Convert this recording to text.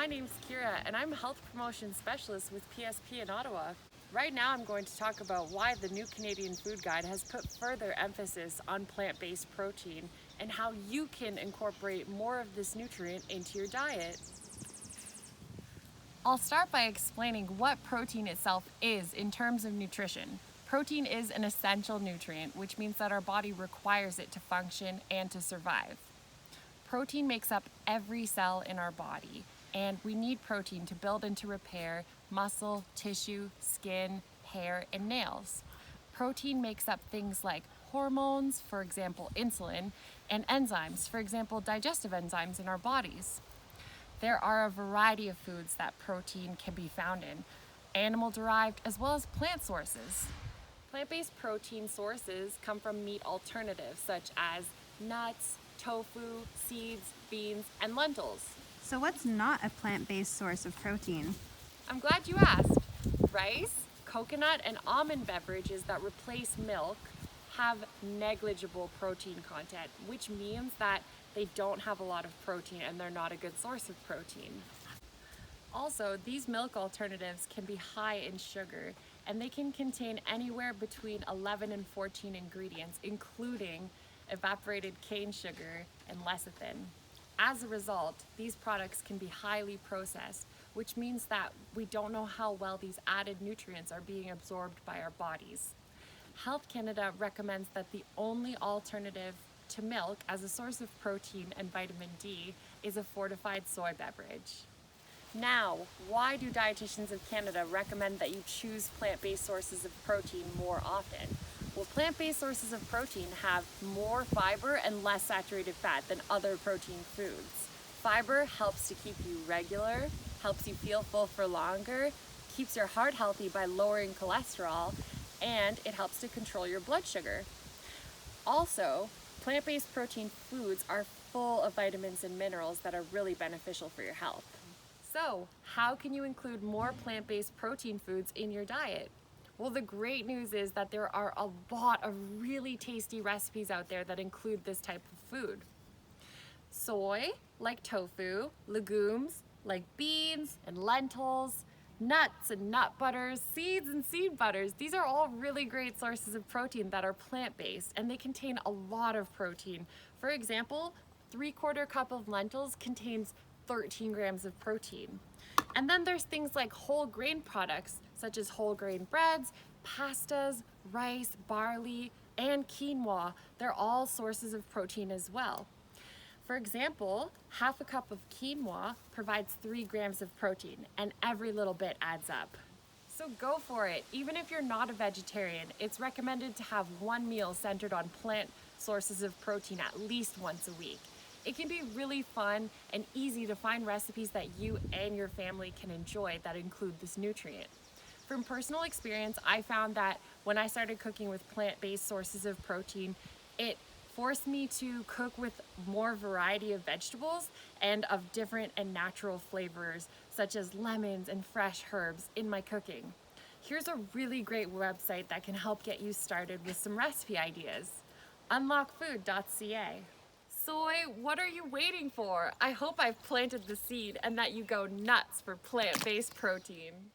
my name's Kira and I'm a health promotion specialist with PSP in Ottawa. Right now I'm going to talk about why the new Canadian Food Guide has put further emphasis on plant-based protein and how you can incorporate more of this nutrient into your diet. I'll start by explaining what protein itself is in terms of nutrition. Protein is an essential nutrient, which means that our body requires it to function and to survive. Protein makes up every cell in our body, and we need protein to build and to repair muscle, tissue, skin, hair, and nails. Protein makes up things like hormones, for example insulin, and enzymes, for example digestive enzymes in our bodies. There are a variety of foods that protein can be found in, animal-derived as well as plant sources. Plant-based protein sources come from meat alternatives such as nuts, tofu, seeds, beans, and lentils. So what's not a plant-based source of protein? I'm glad you asked. Rice, coconut, and almond beverages that replace milk have negligible protein content, which means that they don't have a lot of protein and they're not a good source of protein. Also, these milk alternatives can be high in sugar and they can contain anywhere between 11 and 14 ingredients, including evaporated cane sugar and lecithin. As a result, these products can be highly processed, which means that we don't know how well these added nutrients are being absorbed by our bodies. Health Canada recommends that the only alternative to milk as a source of protein and vitamin D is a fortified soy beverage. Now, why do dietitians of Canada recommend that you choose plant-based sources of protein more often? Well, plant-based sources of protein have more fiber and less saturated fat than other protein foods. Fiber helps to keep you regular, helps you feel full for longer, keeps your heart healthy by lowering cholesterol, and it helps to control your blood sugar. Also, plant-based protein foods are full of vitamins and minerals that are really beneficial for your health. So, how can you include more plant-based protein foods in your diet? Well, the great news is that there are a lot of really tasty recipes out there that include this type of food. Soy, like tofu, legumes, like beans and lentils, nuts and nut butters, seeds and seed butters. These are all really great sources of protein that are plant-based and they contain a lot of protein. For example, 3/4 cup of lentils contains 13 grams of protein. And then there's things like whole grain products such as whole grain breads, pastas, rice, barley, and quinoa. They're all sources of protein as well. For example, 1/2 cup of quinoa provides 3 grams of protein, and every little bit adds up. So go for it. Even if you're not a vegetarian, it's recommended to have one meal centered on plant sources of protein at least once a week. It can be really fun and easy to find recipes that you and your family can enjoy that include this nutrient. From personal experience, I found that when I started cooking with plant-based sources of protein, it forced me to cook with more variety of vegetables and of different and natural flavors, such as lemons and fresh herbs in my cooking. Here's a really great website that can help get you started with some recipe ideas. unlockfood.ca. Soy, what are you waiting for? I hope I've planted the seed and that you go nuts for plant-based protein.